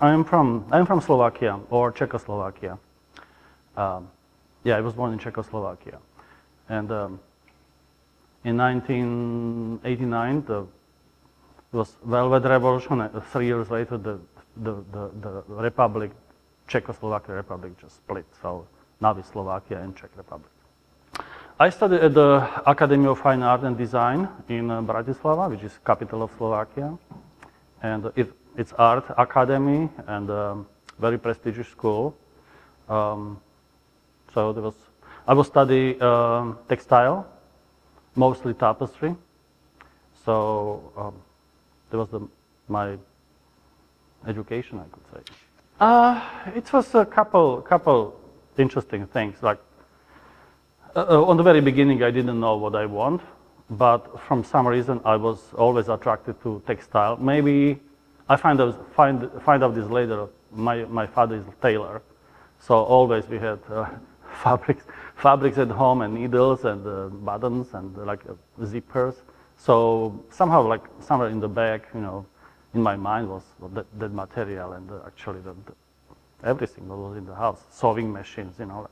I'm from Slovakia or Czechoslovakia. Yeah, I was born in Czechoslovakia, and in 1989 there was Velvet Revolution. And 3 years later, the Republic, Czechoslovakia Republic, just split. So now it's Slovakia and Czech Republic. I studied at the Academy of Fine Art and Design in Bratislava, which is capital of Slovakia, and it's art academy and very prestigious school. So I was study textile, mostly tapestry. So that was my education, I could say. It was a couple interesting things. Like on the very beginning, I didn't know what I want, but from some reason, I was always attracted to textile. Maybe I find out this later. My father is a tailor, so always we had fabrics at home and needles and buttons and like zippers. So somehow, like somewhere in the back, in my mind was that material and actually everything that was in the house, sewing machines, so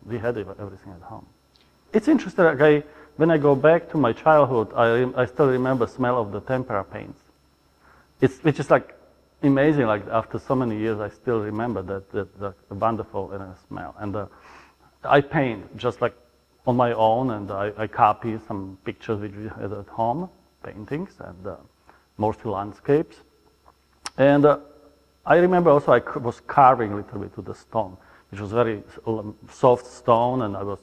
we had everything at home. It's interesting. Like when I go back to my childhood, I still remember the smell of the tempera paints. Which is like amazing. Like after so many years, I still remember that wonderful smell. And I paint just like on my own, and I copy some pictures which we had at home, paintings, and mostly landscapes. And I remember also I was carving a little bit to the stone, which was very soft stone, and I was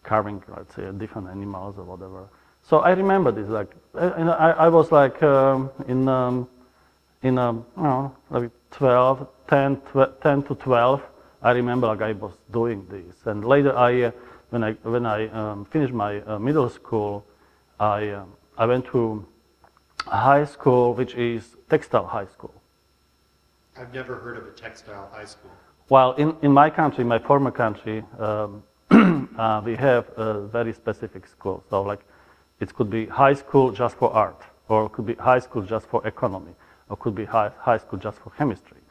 carving, let's say, different animals or whatever. So I remember this, like, I was like maybe 10 to 12. I remember like I was doing this, and later when I finished my middle school, I went to high school, which is textile high school. I've never heard of a textile high school. Well, in my country, my former country, we have a very specific school. So like, it could be high school just for art, or it could be high school just for economy, or it could be high school just for chemistry.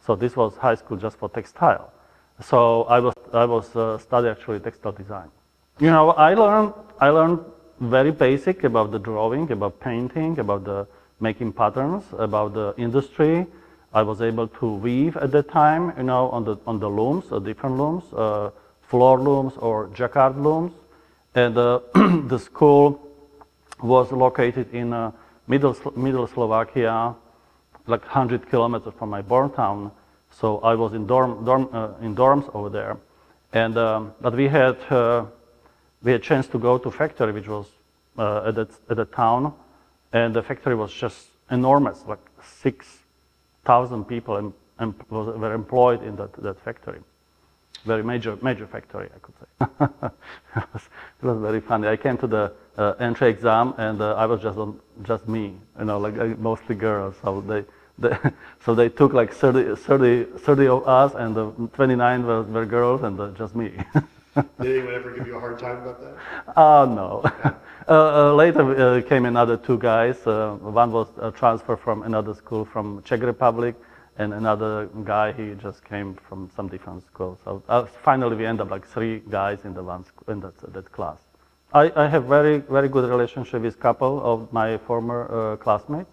So this was high school just for textile. So I was studying actually textile design. I learned very basic about the drawing, about painting, about the making patterns, about the industry. I was able to weave at that time, on the looms, different looms, floor looms or jacquard looms. And the school was located in middle Slovakia, like 100 kilometers from my born town. So I was in dorms over there, and but we had a chance to go to factory, which was at the town, and the factory was just enormous, like 6,000 people were employed in that factory. Very major factory, I could say. It was very funny. I came to the entry exam, and I was just me, like mostly girls. So they took like 30 of us, and 29 were girls, and just me. Did anyone ever give you a hard time about that? No. Later came another 2 guys. One was transferred from another school from Czech Republic, and another guy, he just came from some different school. So finally we ended up like 3 guys in that class. I have very good relationship with a couple of my former classmates.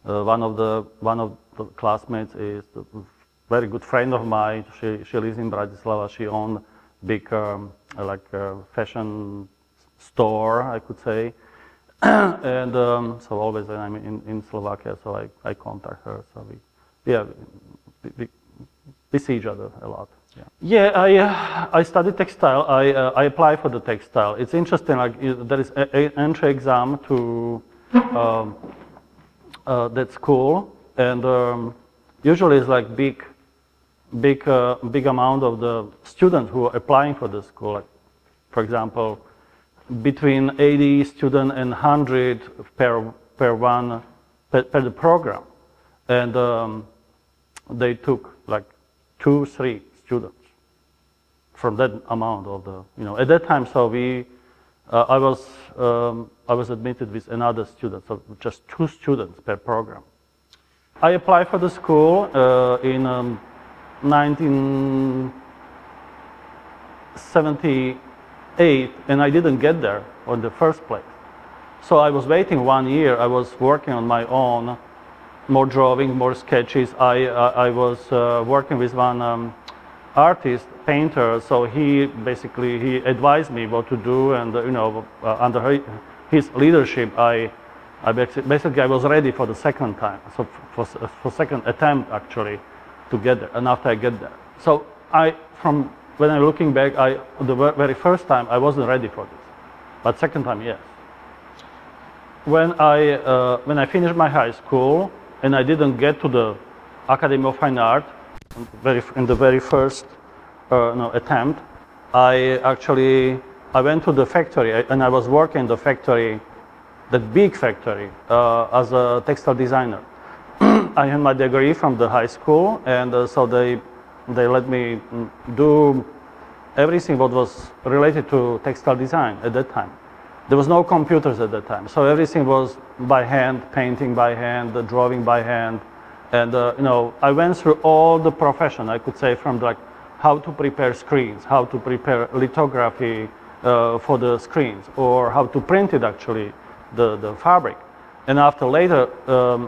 One of the classmates is a very good friend of mine. She lives in Bratislava. She owned big fashion store, I could say. And so always when I'm in Slovakia, so I contact her. So we see each other a lot. Yeah, I studied textile. I applied for the textile. It's interesting. Like there is an entry exam to that school, and usually it's like big amount of the students who are applying for the school. Like, for example, between 80 students and 100 per the program, and they took like 2-3 students from that amount of the at that time. So I was admitted with another student, so just 2 students per program. I applied for the school in 1978, and I didn't get there in the first place. So I was waiting 1 year. I was working on my own, more drawing, more sketches. I was working with one artist, painter. So he advised me what to do, and under his leadership, I was ready for the second time. So for second attempt actually to get there, and after I get there. So when I'm looking back, the very first time I wasn't ready for this, but second time, yes. When I finished my high school and I didn't get to the Academy of Fine Art in the very first attempt, I went to the factory and I was working in the factory, that big factory, as a textile designer. I had my degree from the high school, and so they let me do everything what was related to textile design at that time. There was no computers at that time, so everything was by hand, painting by hand, drawing by hand, and I went through all the profession, I could say, from like how to prepare screens, how to prepare lithography for the screens, or how to print it actually, the fabric. And after later,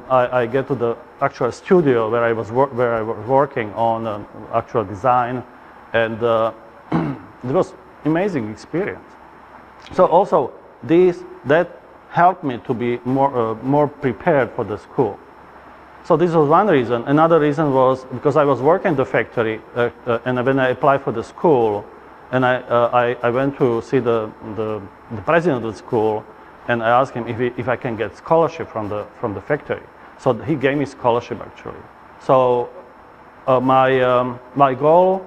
I get to the actual studio where I was working on actual design, and it was amazing experience. So also that helped me to be more prepared for the school. So this was one reason. Another reason was because I was working in the factory, and when I applied for the school, and I went to see the president of the school, and I asked him if I can get scholarship from the factory. So he gave me scholarship actually. So my goal,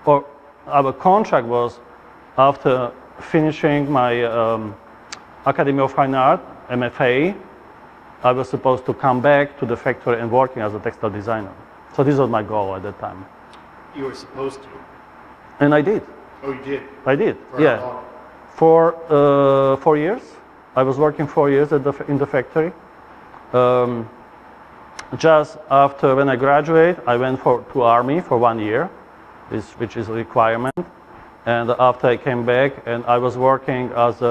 or our contract was, after finishing my Academy of Fine Art, MFA, I was supposed to come back to the factory and working as a textile designer. So this was my goal at that time. You were supposed to? And I did. Oh, you did? I did, For yeah. how long? For 4 years. I was working 4 years in the factory. Just after, when I graduate, I went to Army for 1 year, which is a requirement. And after I came back, and I was working as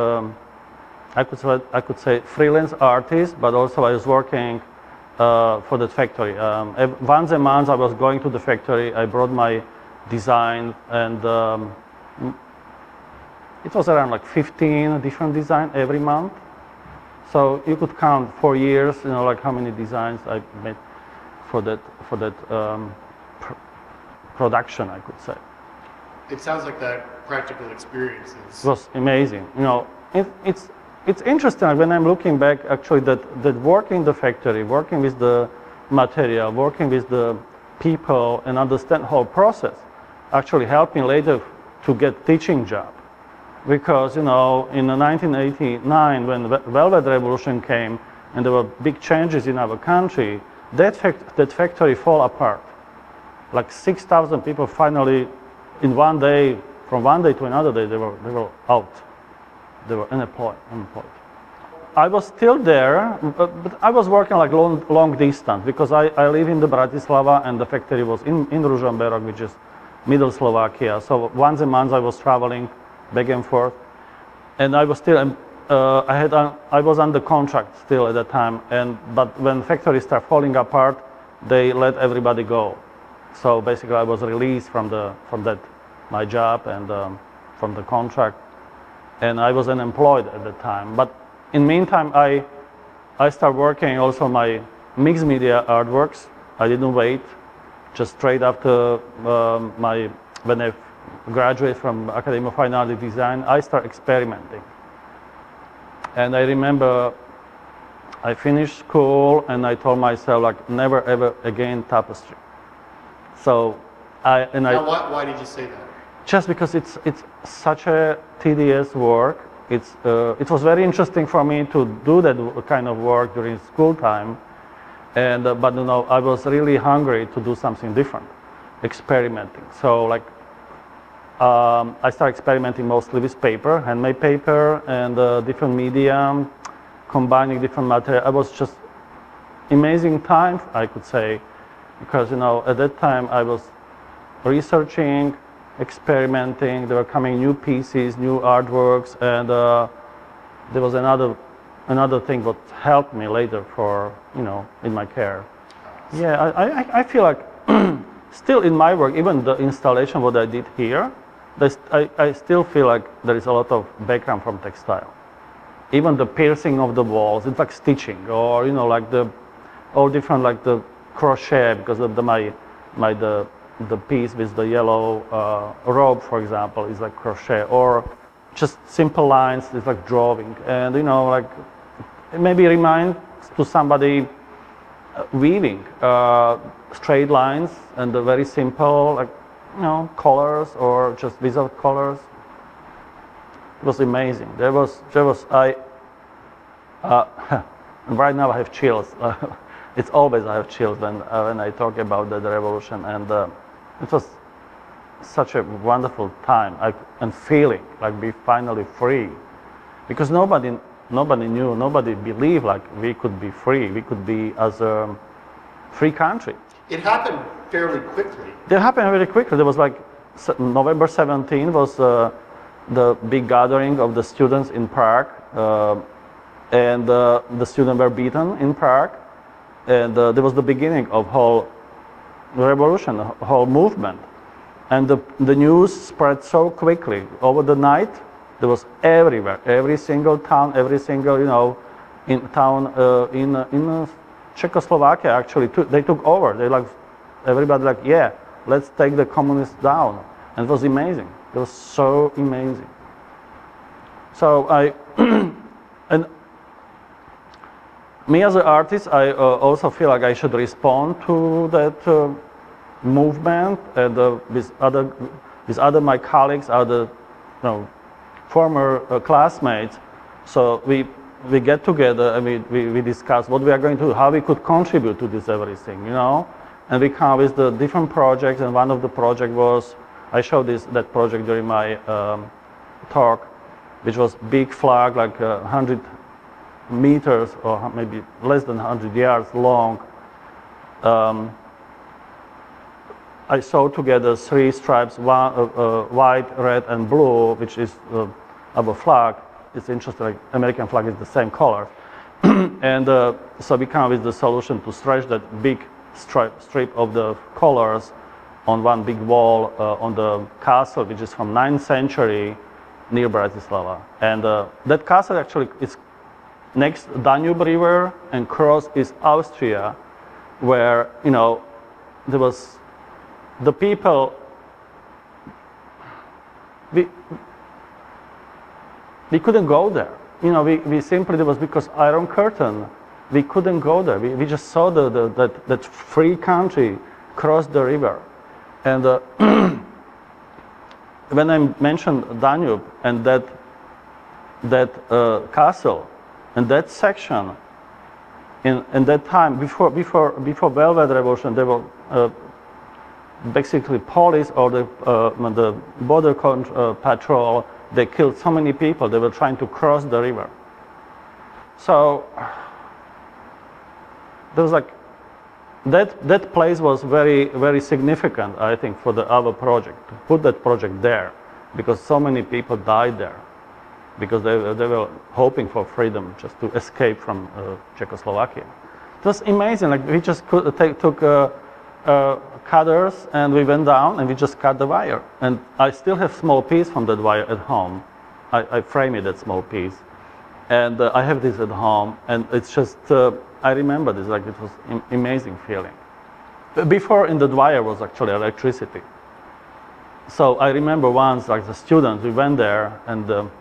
I could say freelance artist, but also I was working for the factory. Once a month I was going to the factory, I brought my design, and it was around like 15 different designs every month. So you could count 4 years, like how many designs I made for that production, I could say. It sounds like that practical experience It was amazing. It's interesting when I'm looking back, actually, that working in the factory, working with the material, working with the people, and understand the whole process, actually helped me later to get teaching job. Because in 1989, when the Velvet Revolution came and there were big changes in our country, that factory fell apart. Like 6,000 people finally, in one day, from one day to another day, they were out. They were unemployed. I was still there, but I was working like long distance, because I live in the Bratislava, and the factory was in Ružomberok, which is middle Slovakia. So once a month I was traveling back and forth, and I was still I was under contract still at that time. But when factories start falling apart, they let everybody go. So basically, I was released from my job and from the contract, and I was unemployed at the time. But in the meantime, I started working also my mixed media artworks. I didn't wait. Just straight after when I graduated from Academy of Fine Art Design, I started experimenting. And I remember I finished school and I told myself, like, never ever again tapestry. So why did you say that? Just because it's such a tedious work. It was very interesting for me to do that kind of work during school time, but I was really hungry to do something different, experimenting. So like I started experimenting mostly with paper, handmade paper, and different medium, combining different material. I was just amazing time, I could say, because, you know, at that time I was researching, experimenting, there were coming new pieces, new artworks, and there was another thing that helped me later for, you know, in my career. Yeah, I feel like still in my work, even the installation what I did here, I still feel like there is a lot of background from textile. Even the piercing of the walls, it's like stitching, or, you know, like all different, like the crochet, because of the piece with the yellow robe, for example, is like crochet, or just simple lines, it's like drawing, and, you know, like it maybe reminds to somebody weaving straight lines and the very simple, like, you know, colors, or just without colors. It was amazing. There was right now I have chills. It's always I have chills when I talk about the revolution, and it was such a wonderful time and feeling like we finally free, because nobody knew, nobody believed like we could be free. We could be as a free country. It happened fairly quickly. It happened very quickly. There was like November 17 was the big gathering of the students in Prague, and the students were beaten in Prague, and there was the beginning of whole revolution, whole movement, and the news spread so quickly over the night. There was everywhere, every single town, every single, you know, in Czechoslovakia actually they took over. They like everybody like, yeah, let's take the communists down, and it was amazing. It was so amazing. So and me as an artist, I also feel like I should respond to that movement, and with other my colleagues, other, you know, former classmates. So we get together and we discuss what we are going to do, how we could contribute to this everything, you know, and we come with the different projects. And one of the project was, I showed that project during my talk, which was big flag, like 100 meters or maybe less than 100 yards long. I sewed together 3 stripes, one white, red, and blue, which is our flag. It's interesting, like American flag is the same color. And so we come with the solution to stretch that big strip of the colors on one big wall on the castle, which is from 9th century near Bratislava. And that castle actually is next Danube River, and cross is Austria, where, you know, there was the people, we couldn't go there. You know, we simply, it was because Iron Curtain, we couldn't go there. We just saw that free country cross the river. And when I mentioned Danube and that castle and that section, in that time, before Velvet Revolution, there were basically police or the border patrol. They killed so many people. They were trying to cross the river. So there was like that place was very, very significant, I think, for our project, to put that project there, because so many people died there, because they were hoping for freedom, just to escape from Czechoslovakia. It was amazing. Like, we just took cutters and we went down and we just cut the wire. And I still have small piece from that wire at home. I framed that small piece, and I have this at home. And it's just I remember this, like, it was amazing feeling. Before, in the wire was actually electricity. So I remember once, like, the students, we went there and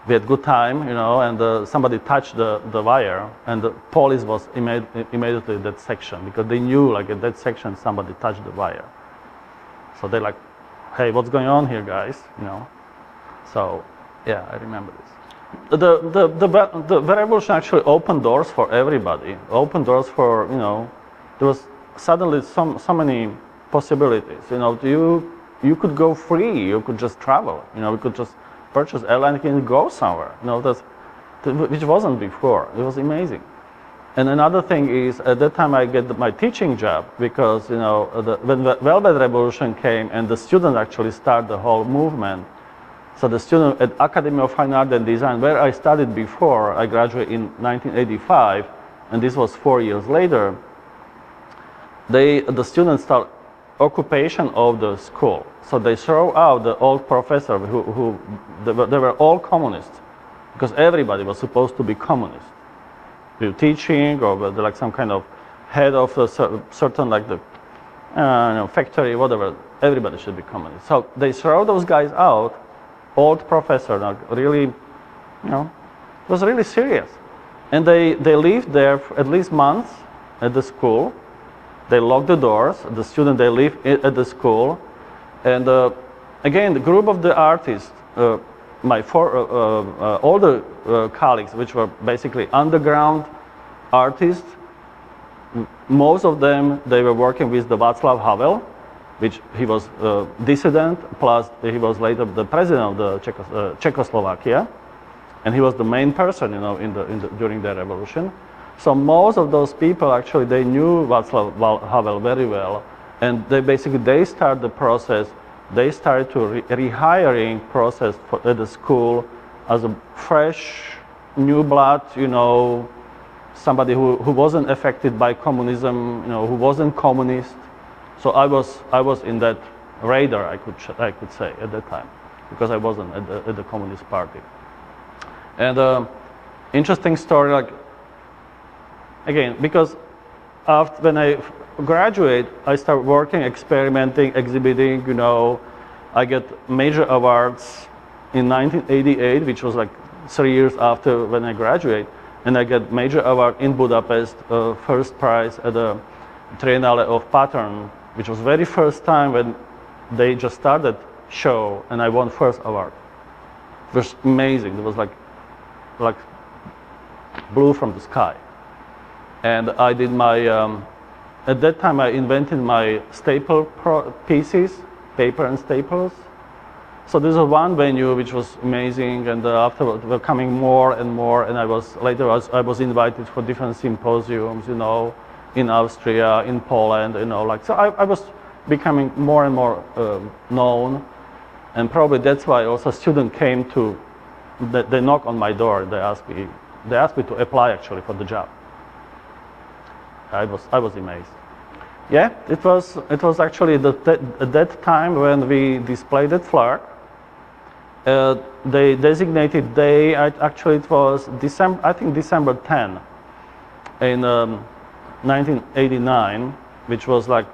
we had good time, you know, and somebody touched the wire, and the police was immediately in that section, because they knew, like, at that section somebody touched the wire. So they're like, hey, what's going on here, guys, you know? So yeah, I remember this. The revolution actually opened doors for everybody. Opened doors for, you know, there was suddenly so many possibilities. You know, you could go free. You could just travel. You know, we could just purchase airline and go somewhere. You know, which wasn't before. It was amazing. And another thing is, at that time I get my teaching job because, you know, when the Velvet Revolution came and the students actually started the whole movement. So the student at Academy of Fine Art and Design, where I studied before, I graduated in 1985, and this was 4 years later, the students start occupation of the school. So they throw out the old professor they were all communists, because everybody was supposed to be communist. You're teaching, or like some kind of head of a certain, like the factory, whatever, everybody should be communist. So they throw those guys out, old professor, like really, you know, it was really serious. And they lived there for at least months at the school. They lock the doors, the students, they live at the school. And again, the group of the artists, my older colleagues, which were basically underground artists, most of them, they were working with the Václav Havel, which he was a dissident, plus he was later the president of the Czechoslovakia, and he was the main person, you know, during the revolution. So most of those people actually, they knew Václav Havel very well, and they start the process. They started to rehiring process at the school as a fresh new blood, you know, somebody who wasn't affected by communism, you know, who wasn't communist. So I was in that radar, I could say at that time, because I wasn't at the Communist Party. And interesting story, like again, because when I graduate, I start working, experimenting, exhibiting, you know. I get major awards in 1988, which was like 3 years after when I graduate, and I get major award in Budapest, first prize at the Triennale of Pattern, which was very first time when they just started show, and I won first award. It was amazing. It was like blue from the sky. And I did my, at that time I invented my staple pieces, paper and staples. So this was one venue which was amazing, and afterwards were coming more and more, and I was invited for different symposiums, you know, in Austria, in Poland, you know, like, so I was becoming more and more known, and probably that's why also students came to, they knock on my door, they asked me to apply actually for the job. I was amazed. Yeah, it was actually at that time when we displayed that flag. They designated day, actually it was December, I think December 10 in 1989, which was like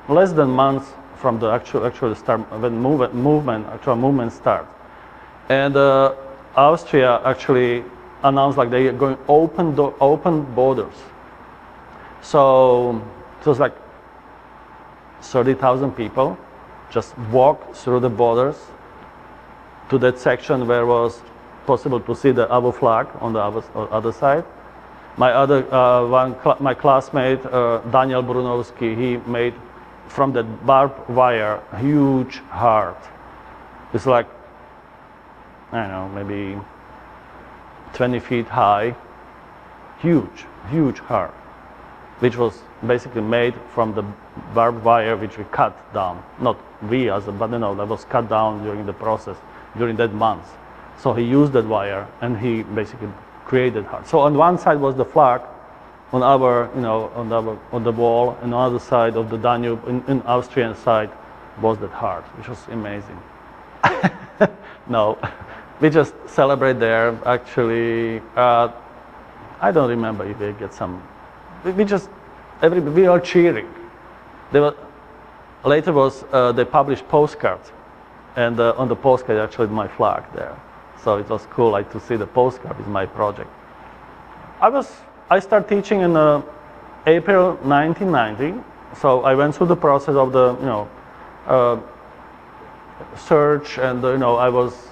less than months from the actual start, when actual movement started. And Austria actually announced like they are going open borders. So it was like 30,000 people just walk through the borders to that section where it was possible to see the our flag on the other side. My classmate Daniel Brunowski, he made from that barbed wire a huge heart. It's like, I don't know, maybe 20 feet high, huge heart, which was basically made from the barbed wire which we cut down. Not we as a, but you know, that was cut down during the process, during that month. So he used that wire and he basically created heart. So on one side was the flag, on our, you know, on the wall, and on the other side of the Danube, in Austrian side, was that heart, which was amazing. No, we just celebrate there. Actually, I don't remember if we get some. We are cheering. Later they published postcards, and on the postcard actually my flag there. So it was cool, like, to see the postcard with my project. I started teaching in April 1990. So I went through the process of the, you know, search, and you know, I was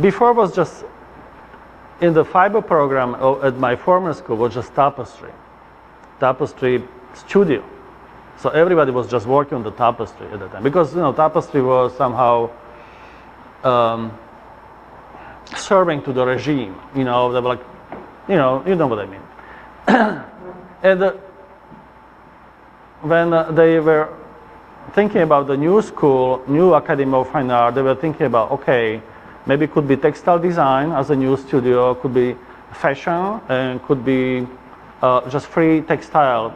before it was just in the fiber program at my former school was just tapestry studio. So everybody was just working on the tapestry at that time, because you know, tapestry was somehow serving to the regime. You know, they were like, you know what I mean. And when they were thinking about the new school, new Academy of Fine Art, they were thinking about, okay, maybe it could be textile design as a new studio, could be fashion, and could be just free textile,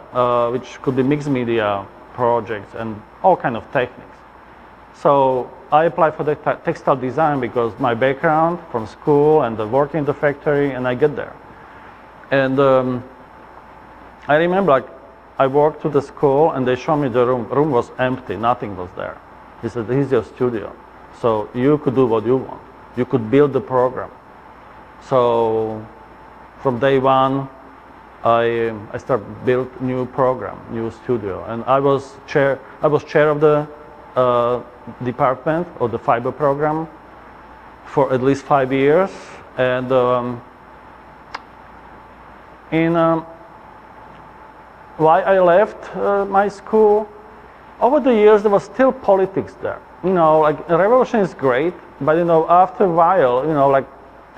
which could be mixed media projects and all kind of techniques. So I applied for the textile design because my background from school and the work in the factory, and I get there. And I remember, like, I walked to the school and they showed me the room. Room was empty, nothing was there. He said, "This is your studio, so you could do what you want. You could build the program." So from day one, I started build new program, new studio, and I was chair of the department of the fiber program for at least 5 years, and why I left my school, over the years there was still politics there. You know, like a revolution is great, but you know, after a while, you know, like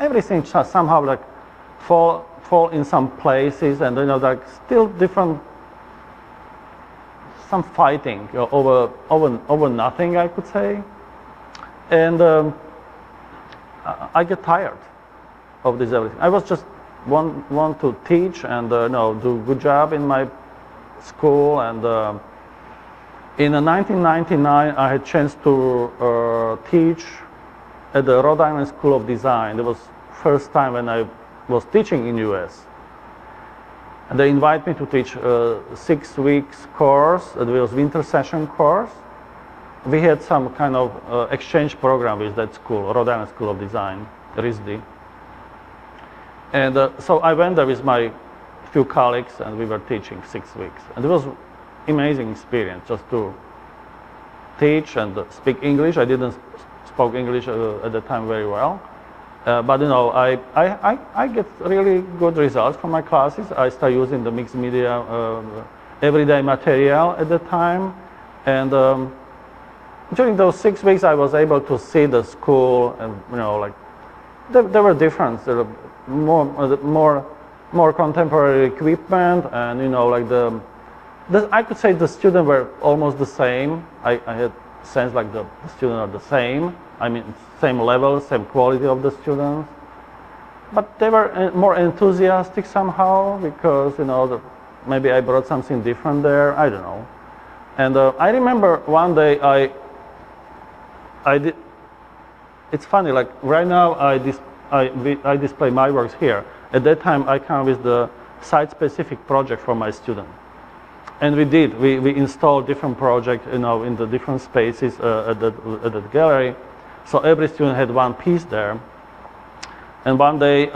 everything somehow like fall in some places, and you know, like still different, some fighting over nothing, I could say, and I get tired of this everything. I was just want to teach and you know, do a good job in my school, and in 1999 I had a chance to teach at the Rhode Island School of Design. It was first time when I was teaching in US, and they invited me to teach a 6 weeks course. It was winter session course. We had some kind of exchange program with that school, Rhode Island School of Design, RISD. And so I went there with my few colleagues, and we were teaching 6 weeks. And it was amazing experience just to teach and speak English. I didn't speak English at the time very well, but you know, I get really good results from my classes. I start using the mixed media everyday material at the time, and during those 6 weeks I was able to see the school, and you know, like there were differences. There were more contemporary equipment, and you know, like I could say the students were almost the same. I had sense like the students are the same. I mean, same level, same quality of the students, but they were more enthusiastic somehow, because you know, maybe I brought something different there. I don't know. And I remember one day I did. It's funny, like right now I display my works here. At that time, I came with the site-specific project for my student, and we installed different projects, you know, in the different spaces at the gallery. So every student had one piece there. And one day,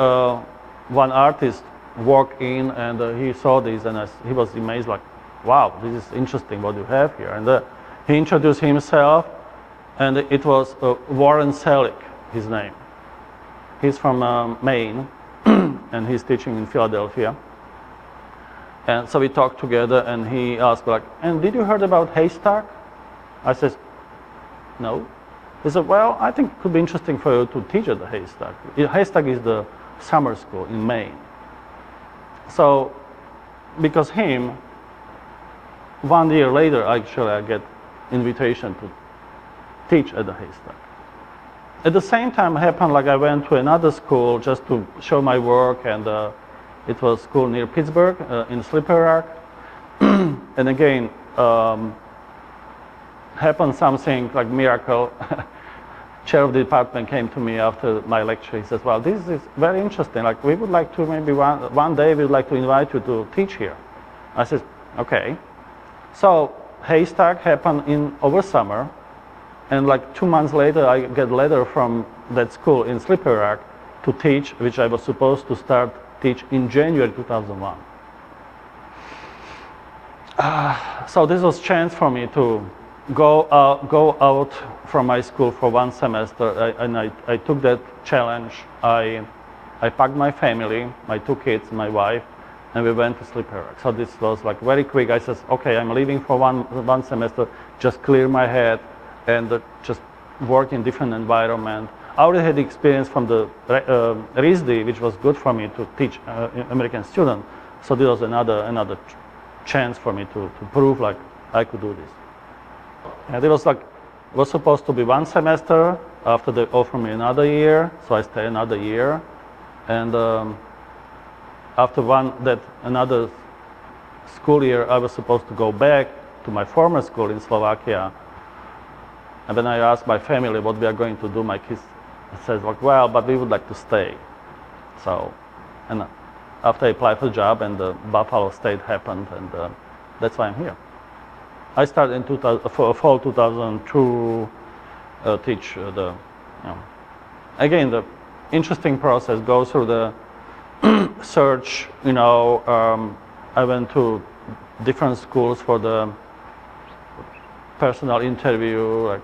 one artist walked in, and he saw this, and he was amazed, like, "Wow, this is interesting what you have here." And he introduced himself, and it was Warren Selick, his name. He's from Maine, and he's teaching in Philadelphia. And so we talked together, and he asked, like, "And did you heard about Haystack?" I said, "No." He said, "Well, I think it could be interesting for you to teach at the Haystack. Haystack is the summer school in Maine." So, because him, 1 year later, actually, I get invitation to teach at the Haystack. At the same time happened, like I went to another school just to show my work, and it was a school near Pittsburgh in Slippery Rock. And again, happened something like miracle. Chair of the department came to me after my lecture. He says, "Well, this is very interesting. Like, we would like to maybe one day we would like to invite you to teach here." I said, "Okay." So Haystack happened over summer. And like 2 months later, I get a letter from that school in Slippery Rock to teach, which I was supposed to start teach in January 2001. So this was a chance for me to go out from my school for 1 semester, and I took that challenge. I packed my family, my 2 kids, my wife, and we went to Slippery Rock. So this was like very quick. I said, "Okay, I'm leaving for one semester, just clear my head, and just work in different environment." I already had experience from the RISD, which was good for me to teach American students. So this was another chance for me to prove like I could do this. And it was supposed to be 1 semester. After they offered me another year, so I stayed another year. And after another school year, I was supposed to go back to my former school in Slovakia. And when I asked my family what we are going to do, my kids said, like, well, but we would like to stay. So, and after I applied for the job, and the Buffalo State happened, and that's why I'm here. I started in fall 2002 teach again, the interesting process goes through the search. I went to different schools for the personal interview, like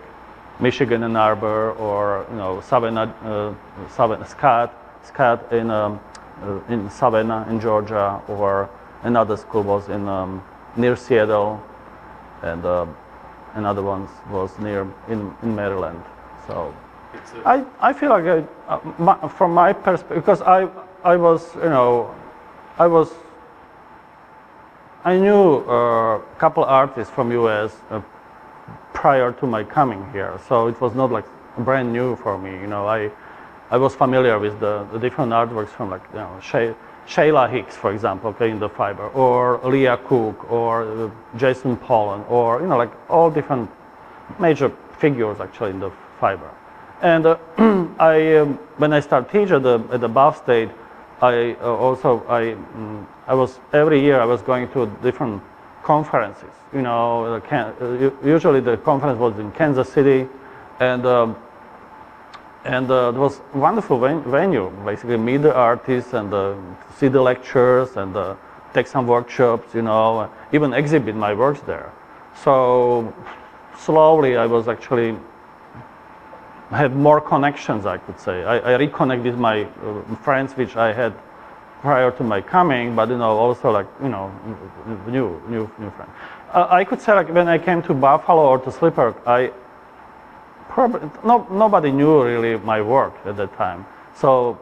Michigan Ann Arbor, or Savannah, Scott in Savannah in Georgia, or another school was in near Seattle, and another one was near in Maryland. So I feel like from my perspective, because I knew a couple artists from US prior to my coming here, so it was not like brand new for me. I was familiar with the different artworks from like Shayla Hicks, for example, in the fiber, or Leah Cook, or Jason Pollan, or like all different major figures actually in the fiber. And when I started teaching at the Buff State, I was every year I was going to different conferences. Usually the conference was in Kansas City, and it was a wonderful venue. Basically, meet the artists and see the lectures and take some workshops. Even exhibit my works there. So slowly, I was actually had more connections, I could say. I reconnect with my friends, which I had prior to my coming, but also like new friends. I could say like when I came to Buffalo or to Slipper, nobody knew really my work at that time. So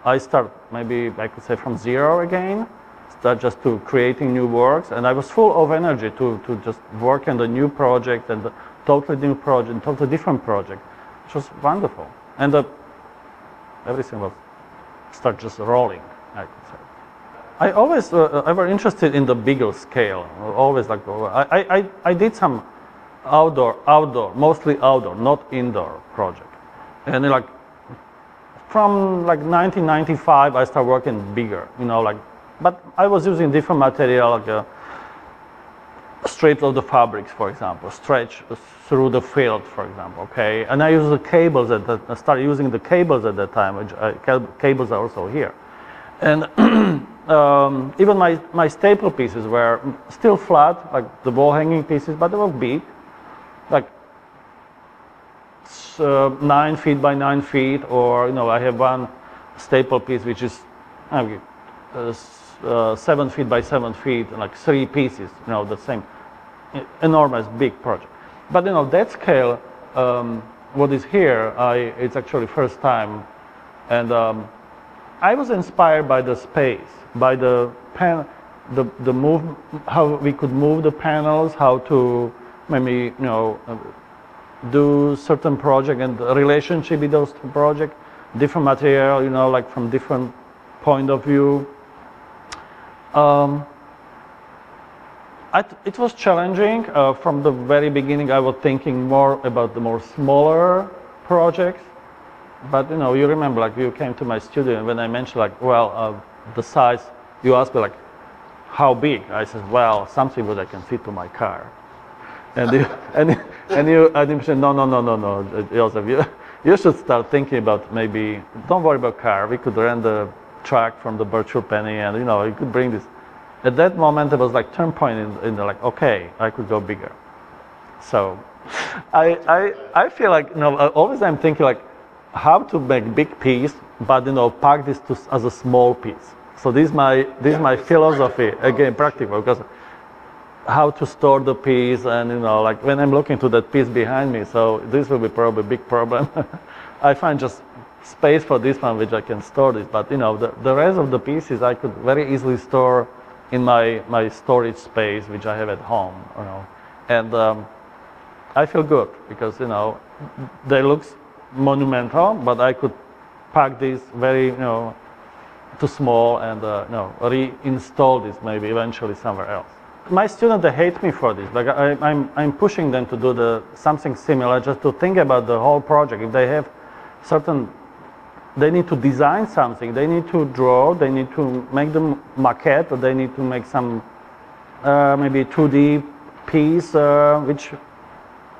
I start maybe I could say from zero again, start just to creating new works, and I was full of energy to just work on the new project and the totally new project, totally different project. It was wonderful, and everything was start just rolling, I could say. I always I was interested in the bigger scale. Always like I did some outdoor, mostly outdoor, not indoor project, and like from like 1995 I started working bigger, but I was using different material, like strip of the fabrics, for example, stretch through the field, for example, okay? And I use the cables I started using the cables at that time, which cables are also here. And even my staple pieces were still flat, like the wall hanging pieces, but they were big, like 9 feet by 9 feet, or I have one staple piece which is 7 feet by 7 feet, like 3 pieces, the same enormous big project. But that scale, what is here, it's actually first time, and I was inspired by the space, by the move, how we could move the panels, how to maybe do certain project and the relationship with those two projects, different material, like from different point of view. It was challenging. From the very beginning, I was thinking more about the more smaller projects. But you remember, like you came to my studio, and when I mentioned, like, well, the size, you asked me, like, how big? I said, well, something that I can fit to my car. And you said, no, Jozef, you should start thinking about maybe, don't worry about car. We could rent the truck from the Virtual Penny, and you could bring this. At that moment, it was like turn point in the, like, okay, I could go bigger. So I feel like always I'm thinking like how to make big piece, but pack this as a small piece. So this is my philosophy, again, practical, because how to store the piece, and like when I'm looking to that piece behind me, so this will be probably a big problem. I find just space for this one which I can store this, but the rest of the pieces I could very easily store in my storage space which I have at home, and I feel good because they look monumental, but I could pack this very too small and reinstall this maybe eventually somewhere else. My students, they hate me for this. Like I'm pushing them to do something similar, just to think about the whole project. If they have they need to design something, they need to draw, they need to make the maquette, or they need to make some maybe 2D piece which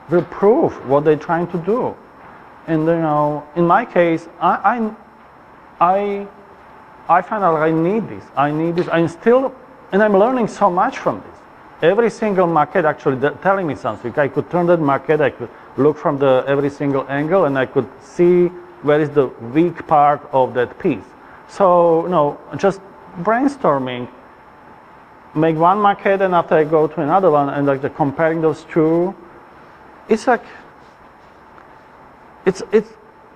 will prove what they're trying to do. And in my case, I find out I need this. And I'm learning so much from this. Every single maquette actually telling me something. I could turn that maquette, I could look from every single angle, and I could see where is the weak part of that piece. So, just brainstorming, make one maquette, and after I go to another one, and like comparing those two, it's like,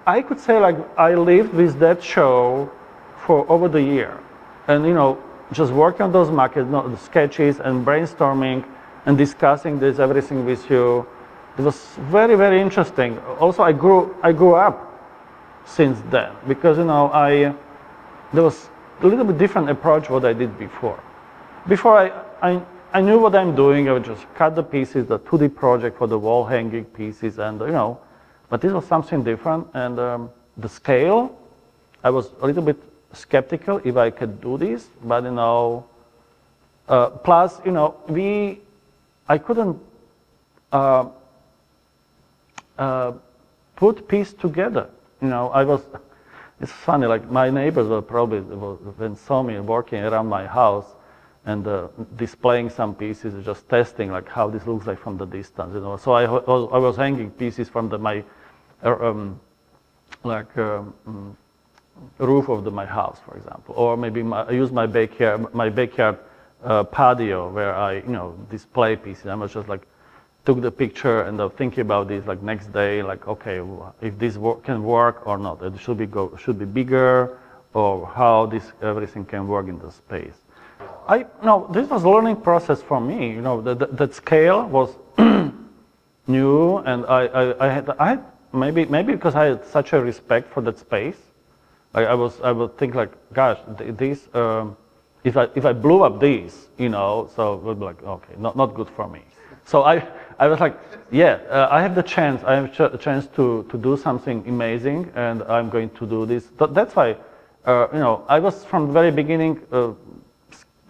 I could say like I lived with that show for over the year. And just working on those maquettes, the sketches, and brainstorming, and discussing everything with you. It was very, very interesting. Also, I grew up since then because there was a little bit different approach what I did before. Before I knew what I'm doing. I would just cut the pieces, the 2D project for the wall hanging pieces, and but this was something different. And the scale, I was a little bit skeptical if I could do this, but plus I couldn't put piece together. It's funny, like my neighbors were probably when saw me working around my house and displaying some pieces, just testing like how this looks like from the distance. So I was hanging pieces from my roof of my house, for example, or maybe I use my backyard patio where I display pieces. I was just like took the picture and thinking about this like next day, like okay, if this can work or not. It should be bigger, or how everything can work in the space. This was a learning process for me. That scale was new, and I had maybe because I had such a respect for that space. Like I would think like, gosh, this if I blew up these, so it would be like, okay, not good for me. So I was like, yeah, I have the chance. I have a chance to do something amazing, and I'm going to do this. That's why, I was from the very beginning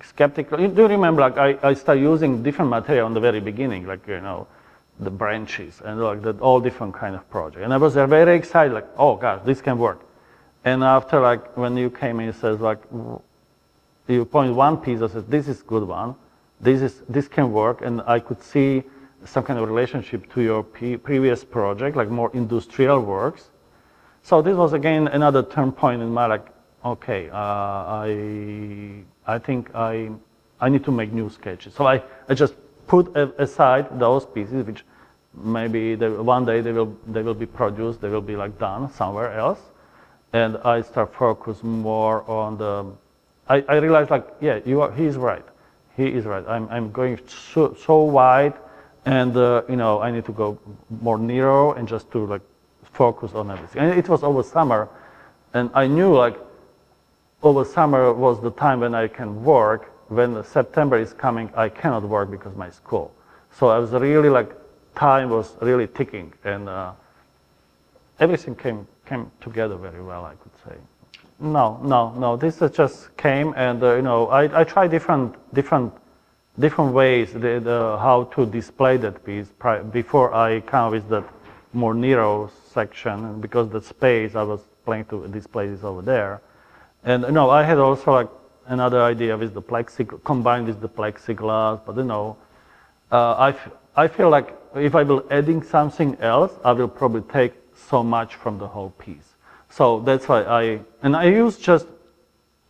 skeptical. Do you remember, like I started using different material in the very beginning, like the branches and like all different kind of project. And I was very excited, like, oh gosh, this can work. And after, like, when you came in, it says, like, you point one piece, I said, this is good one. This can work, and I could see some kind of relationship to your previous project, like more industrial works. So this was again another turn point in my like, okay, I think I need to make new sketches. So I just put aside those pieces, which maybe one day they will be produced, they will be like done somewhere else. And I start focus more on I realized like, yeah, he's right. He is right. I'm going so wide, and I need to go more narrow and just to like focus on everything. And it was over summer, and I knew like over summer was the time when I can work. When September is coming, I cannot work because of my school. So I was really like, time was really ticking, and everything came together very well, I could say. No. This just came, and I tried different ways how to display that piece before I come with that more narrow section, and because the space I was planning to display this over there, and I had also like another idea with the plexiglass, combined with the plexiglass, but I feel like if I will adding something else, I will probably take so much from the whole piece. So that's why I used just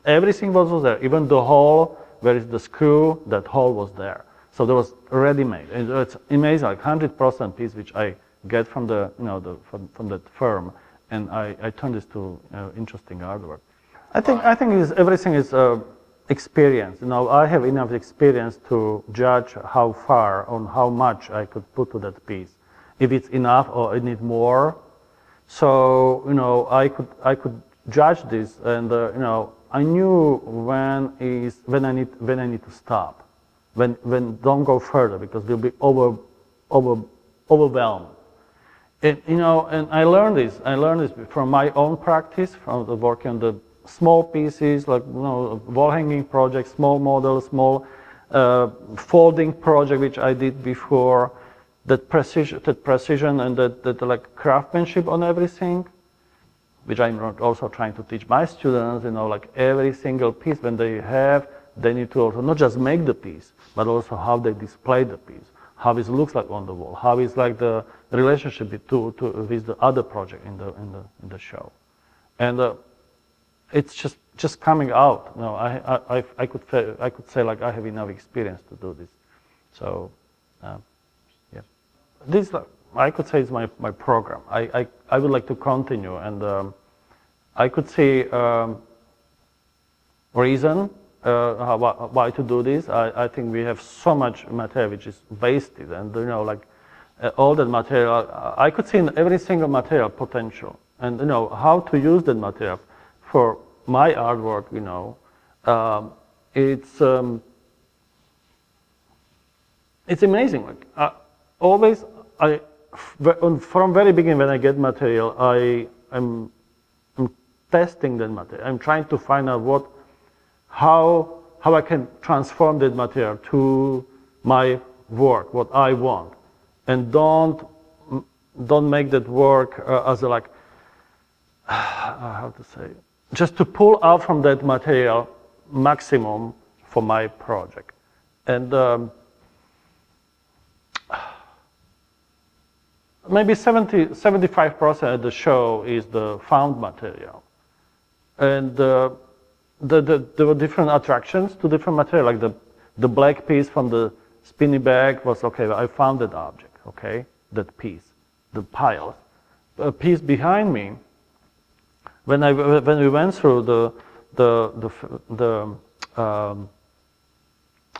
everything was there, even the hole where is the screw, that hole was there. So there was ready-made, and it's amazing, like 100% piece which I get from from that firm, and I turned this to interesting artwork. I think everything is experience. You know, I have enough experience to judge how far or how much I could put to that piece, if it's enough or I need more. So you know, I could judge this, and you know, I knew when I need to stop, when don't go further because we'll be overwhelmed. And you know, and I learned this from my own practice, from the working on the small pieces, like you know, wall hanging projects, small models, small folding project which I did before. That precision and that like craftsmanship on everything, which I'm also trying to teach my students. You know, like every single piece when they need to also not just make the piece, but also how they display the piece, how it looks like on the wall, how it's like the relationship with the other project in the show, and it's just coming out. You know, I could say like I have enough experience to do this, so. This, I could say, is my program. I would like to continue, and I could see reason why to do this. I think we have so much material which is wasted, and you know, like all that material, I could see in every single material potential, and you know how to use that material for my artwork. You know, it's amazing. Like always. From very beginning when I get material, I'm testing that material. I'm trying to find out how I can transform that material to my work, what I want, and don't make that work as a like how to say, just to pull out from that material maximum for my project, and. Maybe 75% of the show is the found material, and there were different attractions to different material. Like the black piece from the spinny bag was okay. I found that object, okay, that piece, the pile. A piece behind me. When we went through the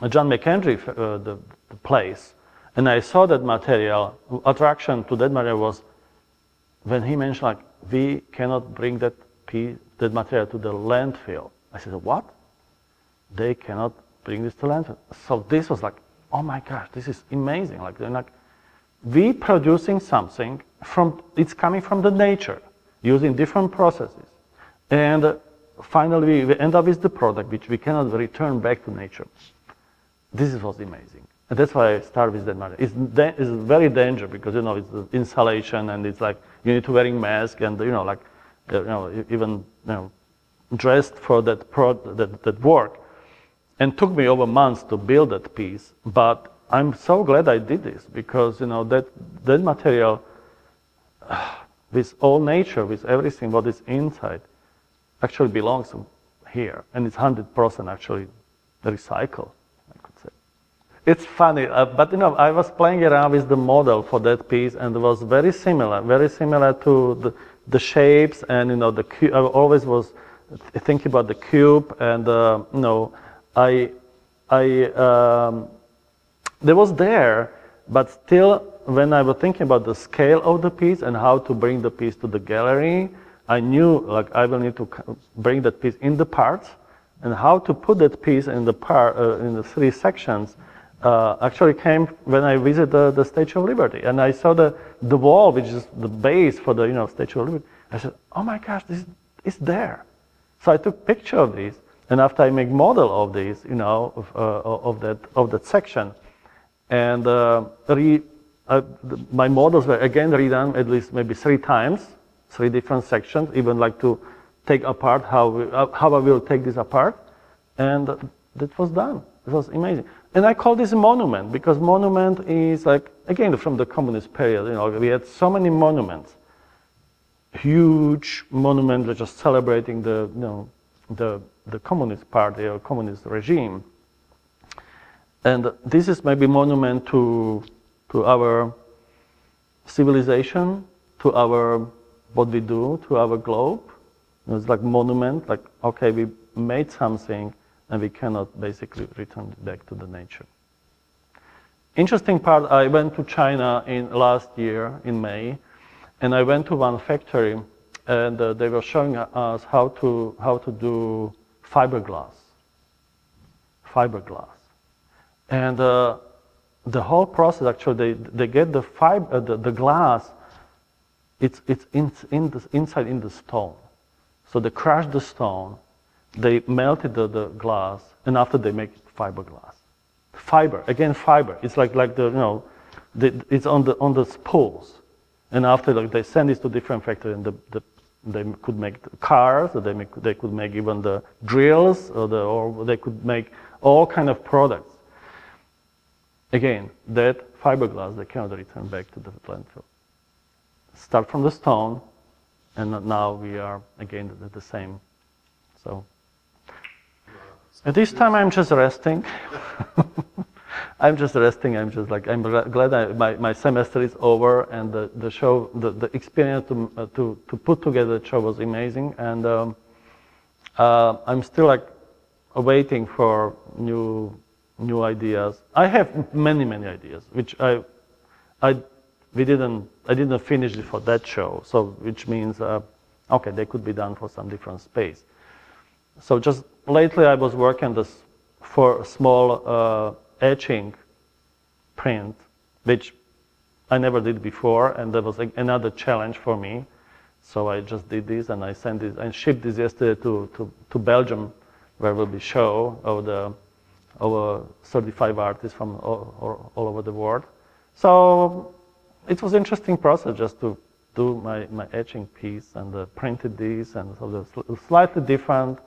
John McKendry the place. And I saw that material, attraction to that material was when he mentioned like, we cannot bring that material to the landfill. I said, what? They cannot bring this to landfill. So this was like, oh my gosh, this is amazing. Like we producing something it's coming from the nature, using different processes. And finally we end up with the product which we cannot return back to nature. This was amazing. And that's why I start with that matter. It's very dangerous because you know it's the insulation and it's like you need to wearing mask and you know like even dressed for that work, and took me over months to build that piece. But I'm so glad I did this because you know that material with all nature, with everything what is inside, actually belongs here, and it's 100% actually recycled. It's funny, but you know, I was playing around with the model for that piece, and it was very similar to the shapes, and you know, I always was thinking about the cube, and you know, there was there, but still, when I was thinking about the scale of the piece and how to bring the piece to the gallery, I knew like I will need to bring that piece in the parts, and how to put that piece in the in the 3 sections. Actually came when I visited the Statue of Liberty, and I saw the wall, which is the base for the Statue of Liberty. I said, "Oh my gosh, this is there." So I took picture of this, and after I make model of this, of that section, and my models were again redone at least maybe 3 times, 3 different sections, even like to take apart how I will take this apart, and that was done. It was amazing. And I call this a monument because monument is like, again, from the communist period, we had so many monuments, huge monuments that just celebrating the communist party or communist regime. And this is maybe monument to our civilization, to our what we do to our globe. It's like monument, like, okay, we made something and we cannot basically return it back to the nature. Interesting part, I went to China in last year in May, and I went to one factory, and they were showing us how to do fiberglass. And the whole process, actually, they get the glass, it's inside in the stone. So they crush the stone, they melted the glass, and after they make fiberglass. Fiber, again fiber. It's like it's on the spools, and after they send this to different factories, and they could make cars, or they could make even the drills, or they could make all kind of products. Again, that fiberglass they cannot return back to the landfill. Start from the stone, and now we are again at the same. So at this time I'm just resting. I'm just resting. I'm glad my semester is over, and the show, the experience to put together the show was amazing, and I'm still like waiting for new ideas. I have many ideas, which I didn't finish it for that show, so which means okay, they could be done for some different space. So just lately I was working this for a small etching print, which I never did before, and that was another challenge for me. So I just did this, and I sent it and shipped this yesterday to Belgium, where will be show of over 35 artists from all over the world. So it was interesting process just to do my etching piece, and printed this, and so it's slightly different.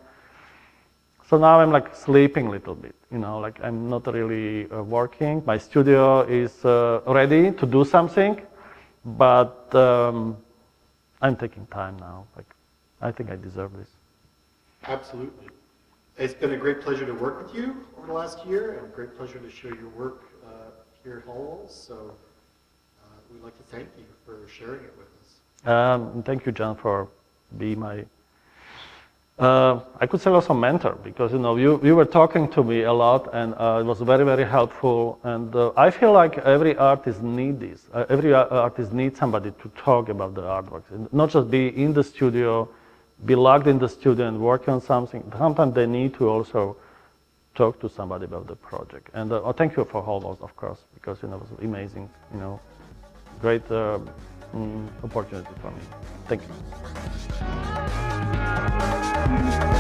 So now I'm like sleeping a little bit, like I'm not really working. My studio is ready to do something, but I'm taking time now. Like, I think I deserve this. Absolutely. It's been a great pleasure to work with you over the last year, and a great pleasure to share your work here at Hallwalls. So we'd like to thank you for sharing it with us. Thank you, John, for being my, I could say also mentor, because you were talking to me a lot, and it was very helpful. And I feel like every artist needs this. Every artist needs somebody to talk about the artworks, and not just be in the studio, be locked in the studio and work on something. Sometimes they need to also talk to somebody about the project. And thank you for Hallwalls, of course, because it was amazing. Great opportunity for me. Thank you.